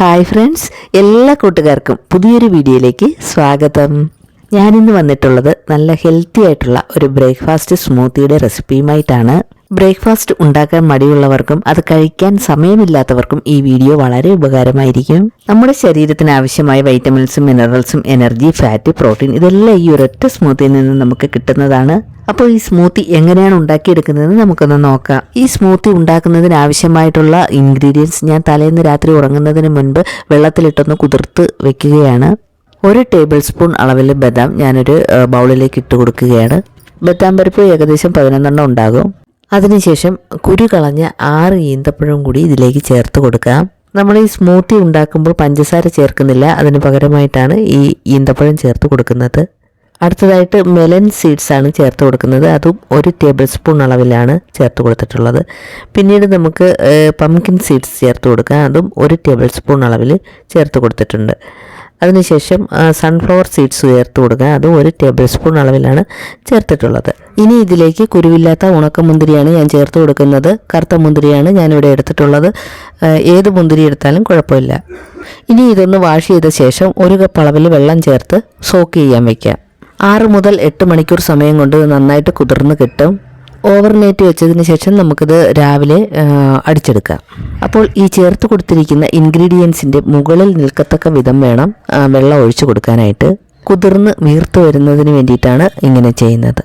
Hi friends, എല്ലാ കൂട്ടുകാർക്കും പുതിയൊരു വീഡിയോയിലേക്ക് സ്വാഗതം. ഞാനിന്ന് വന്നിട്ടുള്ളത് നല്ല ഹെൽത്തി ആയിട്ടുള്ള ഒരു ബ്രേക്ക്ഫാസ്റ്റ് സ്മൂത്തിയുടെ റെസിപ്പിയുമായിട്ടാണ്. ബ്രേക്ക്ഫാസ്റ്റ് ഉണ്ടാക്കാൻ മടിയുള്ളവർക്കും അത് കഴിക്കാൻ സമയമില്ലാത്തവർക്കും ഈ വീഡിയോ വളരെ ഉപകാരമായിരിക്കും. നമ്മുടെ ശരീരത്തിന് ആവശ്യമായ വൈറ്റമിൻസും മിനറൽസും എനർജി, ഫാറ്റ്, പ്രോട്ടീൻ ഇതെല്ലാം ഈ ഒരൊറ്റ സ്മൂത്തിയിൽ നിന്ന് നമുക്ക് കിട്ടുന്നതാണ്. അപ്പോൾ ഈ സ്മൂത്തി എങ്ങനെയാണ് ഉണ്ടാക്കിയെടുക്കുന്നതെന്ന് നമുക്കൊന്ന് നോക്കാം. ഈ സ്മൂത്തി ഉണ്ടാക്കുന്നതിന് ആവശ്യമായിട്ടുള്ള ഇൻഗ്രീഡിയൻസ് ഞാൻ തലേന്ന് രാത്രി ഉറങ്ങുന്നതിന് മുൻപ് വെള്ളത്തിലിട്ടൊന്ന് കുതിർത്ത് വെക്കുകയാണ്. 1 ടേബിൾ സ്പൂൺ അളവിൽ ബദാം ഞാനൊരു ബൗളിലേക്ക് ഇട്ട് കൊടുക്കുകയാണ്. ബദാം പരിപ്പ് ഏകദേശം 11 ഉണ്ടാകും. അതിനുശേഷം കുരു കളഞ്ഞ 6 ഈന്തപ്പഴം കൂടി ഇതിലേക്ക് ചേർത്ത് കൊടുക്കാം. നമ്മൾ ഈ സ്മൂത്തി ഉണ്ടാക്കുമ്പോൾ പഞ്ചസാര ചേർക്കുന്നില്ല, അതിന് പകരമായിട്ടാണ് ഈ ഈന്തപ്പഴം ചേർത്ത് കൊടുക്കുന്നത്. അടുത്തതായിട്ട് മെലൻ സീഡ്സ് ആണ് ചേർത്ത് കൊടുക്കുന്നത്. അതും 1 ടേബിൾ സ്പൂൺ അളവിലാണ് ചേർത്ത് കൊടുത്തിട്ടുള്ളത്. പിന്നീട് നമുക്ക് പംകിൻ സീഡ്സ് ചേർത്ത് കൊടുക്കാം. അതും 1 ടേബിൾ സ്പൂൺ അളവിൽ ചേർത്ത് കൊടുത്തിട്ടുണ്ട്. അതിനുശേഷം സൺഫ്ലവർ സീഡ്സ് ചേർത്ത് കൊടുക്കുക. അതും 1 ടേബിൾ സ്പൂൺ അളവിലാണ് ചേർത്തിട്ടുള്ളത്. ഇനി ഇതിലേക്ക് കുരുവില്ലാത്ത ഉണക്കമുന്തിരിയാണ് ഞാൻ ചേർത്ത് കൊടുക്കുന്നത്. കറുത്ത മുന്തിരിയാണ് ഞാനിവിടെ എടുത്തിട്ടുള്ളത്. ഏത് മുന്തിരി എടുത്താലും കുഴപ്പമില്ല. ഇനി ഇതൊന്ന് വാഷ് ചെയ്ത ശേഷം 1 കപ്പ് അളവിൽ വെള്ളം ചേർത്ത് സോക്ക് ചെയ്യാൻ വയ്ക്കാം. 6 മുതൽ 8 മണിക്കൂർ സമയം കൊണ്ട് നന്നായിട്ട് കുതിർന്ന് കിട്ടും. ഓവർനൈറ്റ് വെച്ചതിന് ശേഷം നമുക്കിത് രാവിലെ അടിച്ചെടുക്കാം. അപ്പോൾ ഈ ചേർത്ത് കൊടുത്തിരിക്കുന്ന ഇൻഗ്രീഡിയൻസിൻ്റെ മുകളിൽ നിൽക്കത്തക്ക വിധം വേണം വെള്ളം ഒഴിച്ചു കൊടുക്കാനായിട്ട്. കുതിർന്ന് വീർത്ത് വരുന്നതിന് വേണ്ടിയിട്ടാണ് ഇങ്ങനെ ചെയ്യുന്നത്.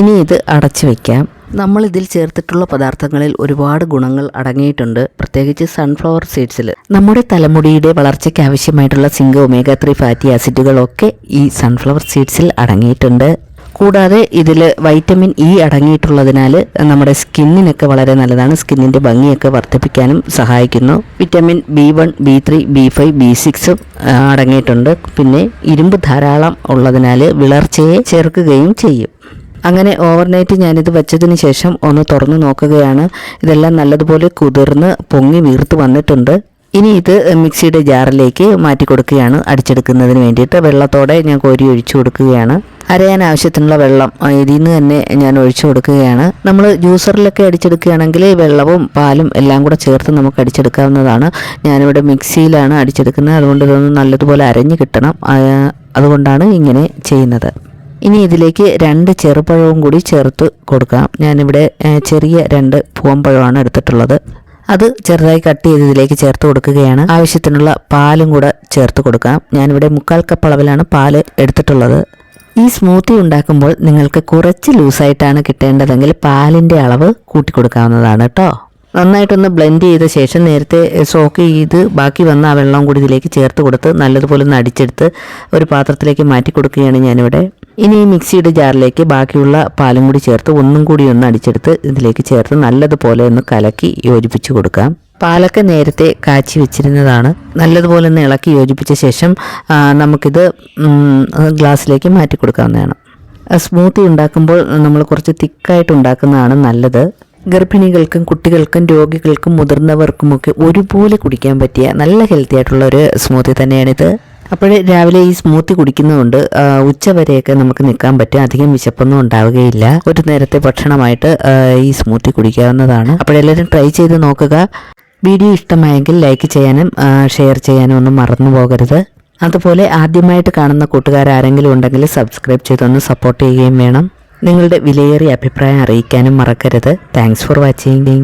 ഇനി ഇത് അടച്ചു വയ്ക്കാം. നമ്മളിതിൽ ചേർത്തിട്ടുള്ള പദാർത്ഥങ്ങളിൽ ഒരുപാട് ഗുണങ്ങൾ അടങ്ങിയിട്ടുണ്ട്. പ്രത്യേകിച്ച് സൺഫ്ലവർ സീഡ്സിൽ നമ്മുടെ തലമുടിയുടെ വളർച്ചയ്ക്ക് ആവശ്യമായിട്ടുള്ള സിങ്ക്, ഒമേഗ 3 ഫാറ്റി ആസിഡുകളൊക്കെ ഈ സൺഫ്ലവർ സീഡ്സിൽ അടങ്ങിയിട്ടുണ്ട്. കൂടാതെ ഇതിൽ വൈറ്റമിൻ ഇ അടങ്ങിയിട്ടുള്ളതിനാൽ നമ്മുടെ സ്കിന്നിനൊക്കെ വളരെ നല്ലതാണ്. സ്കിന്നിൻ്റെ ഭംഗിയൊക്കെ വർദ്ധിപ്പിക്കാനും സഹായിക്കുന്നു. Vitamin B1, B3, B5, B6 അടങ്ങിയിട്ടുണ്ട്. പിന്നെ ഇരുമ്പ് ധാരാളം ഉള്ളതിനാൽ വിളർച്ചയെ ചേർക്കുകയും ചെയ്യും. അങ്ങനെ ഓവർനൈറ്റ് ഞാനിത് വെച്ചതിന് ശേഷം ഒന്ന് തുറന്ന് നോക്കുകയാണ്. ഇതെല്ലാം നല്ലതുപോലെ കുതിർന്ന് പൊങ്ങി വീർത്ത് വന്നിട്ടുണ്ട്. ഇനി ഇത് മിക്സിയുടെ ജാറിലേക്ക് മാറ്റി കൊടുക്കുകയാണ് അടിച്ചെടുക്കുന്നതിന് വേണ്ടിയിട്ട്. വെള്ളത്തോടെ ഞാൻ കോരി ഒഴിച്ചു കൊടുക്കുകയാണ്. അരയാൻ ആവശ്യത്തിനുള്ള വെള്ളം ഇതിൽ നിന്ന് തന്നെ ഞാൻ ഒഴിച്ചു കൊടുക്കുകയാണ്. നമ്മൾ ജ്യൂസറിലൊക്കെ അടിച്ചെടുക്കുകയാണെങ്കിൽ വെള്ളവും പാലും എല്ലാം കൂടെ ചേർത്ത് നമുക്ക് അടിച്ചെടുക്കാവുന്നതാണ്. ഞാനിവിടെ മിക്സിയിലാണ് അടിച്ചെടുക്കുന്നത്. അതുകൊണ്ട് ഇതൊന്ന് നല്ലതുപോലെ അരഞ്ഞ് കിട്ടണം. അതുകൊണ്ടാണ് ഇങ്ങനെ ചെയ്യുന്നത്. ഇനി ഇതിലേക്ക് 2 ചെറുപഴവും കൂടി ചേർത്ത് കൊടുക്കാം. ഞാനിവിടെ ചെറിയ 2 പൂവമ്പഴമാണ് എടുത്തിട്ടുള്ളത്. അത് ചെറുതായി കട്ട് ചെയ്ത് ഇതിലേക്ക് ചേർത്ത് കൊടുക്കുകയാണ്. ആവശ്യത്തിനുള്ള പാലും കൂടെ ചേർത്ത് കൊടുക്കാം. ഞാനിവിടെ 1/4 കപ്പ് അളവിലാണ് പാല് എടുത്തിട്ടുള്ളത്. ഈ സ്മൂത്തി ഉണ്ടാക്കുമ്പോൾ നിങ്ങൾക്ക് കുറച്ച് ലൂസായിട്ടാണ് കിട്ടേണ്ടതെങ്കിൽ പാലിൻ്റെ അളവ് കൂട്ടിക്കൊടുക്കാവുന്നതാണ് കേട്ടോ. നന്നായിട്ടൊന്ന് ബ്ലെൻഡ് ചെയ്ത ശേഷം നേരത്തെ സോക്ക് ചെയ്ത് ബാക്കി വന്ന ആ വെള്ളം കൂടി ഇതിലേക്ക് ചേർത്ത് കൊടുത്ത് നല്ലതുപോലെ ഒന്ന് അടിച്ചെടുത്ത് ഒരു പാത്രത്തിലേക്ക് മാറ്റി കൊടുക്കുകയാണ് ഞാനിവിടെ. ഇനി ഈ മിക്സിയുടെ ജാറിലേക്ക് ബാക്കിയുള്ള പാലും കൂടി ചേർത്ത് ഒന്നും കൂടി ഒന്ന് അടിച്ചെടുത്ത് ഇതിലേക്ക് ചേർത്ത് നല്ലതുപോലെ ഒന്ന് കലക്കി യോജിപ്പിച്ച് കൊടുക്കാം. പാലൊക്കെ നേരത്തെ കാച്ചി വെച്ചിരുന്നതാണ്. നല്ലതുപോലെ ഒന്ന് ഇളക്കി യോജിപ്പിച്ച ശേഷം നമുക്കിത് ഗ്ലാസ്സിലേക്ക് മാറ്റി കൊടുക്കാവുന്നതാണ്. സ്മൂത്തി ഉണ്ടാക്കുമ്പോൾ നമ്മൾ കുറച്ച് തിക്കായിട്ട് ഉണ്ടാക്കുന്നതാണ് നല്ലത്. ഗർഭിണികൾക്കും കുട്ടികൾക്കും രോഗികൾക്കും മുതിർന്നവർക്കുമൊക്കെ ഒരുപോലെ കുടിക്കാൻ പറ്റിയ നല്ല ഹെൽത്തി ആയിട്ടുള്ള ഒരു സ്മൂത്തി തന്നെയാണിത്. അപ്പോൾ രാവിലെ ഈ സ്മൂത്തി കുടിക്കുന്നതുകൊണ്ട് ഉച്ചവരെയൊക്കെ നമുക്ക് നിൽക്കാൻ പറ്റും. അധികം വിശപ്പൊന്നും ഉണ്ടാവുകയില്ല. ഒരു നേരത്തെ ഭക്ഷണമായിട്ട് ഈ സ്മൂത്തി കുടിക്കാവുന്നതാണ്. അപ്പോഴെല്ലാവരും ട്രൈ ചെയ്ത് നോക്കുക. വീഡിയോ ഇഷ്ടമായെങ്കിൽ ലൈക്ക് ചെയ്യാനും ഷെയർ ചെയ്യാനും ഒന്നും മറന്നു പോകരുത്. അതുപോലെ ആദ്യമായിട്ട് കാണുന്ന കൂട്ടുകാരാരെങ്കിലും ഉണ്ടെങ്കിൽ സബ്സ്ക്രൈബ് ചെയ്തൊന്ന് സപ്പോർട്ട് ചെയ്യുകയും വേണം. നിങ്ങളുടെ വിലയേറിയ അഭിപ്രായം അറിയിക്കാനും മറക്കരുത്. Thanks for watching.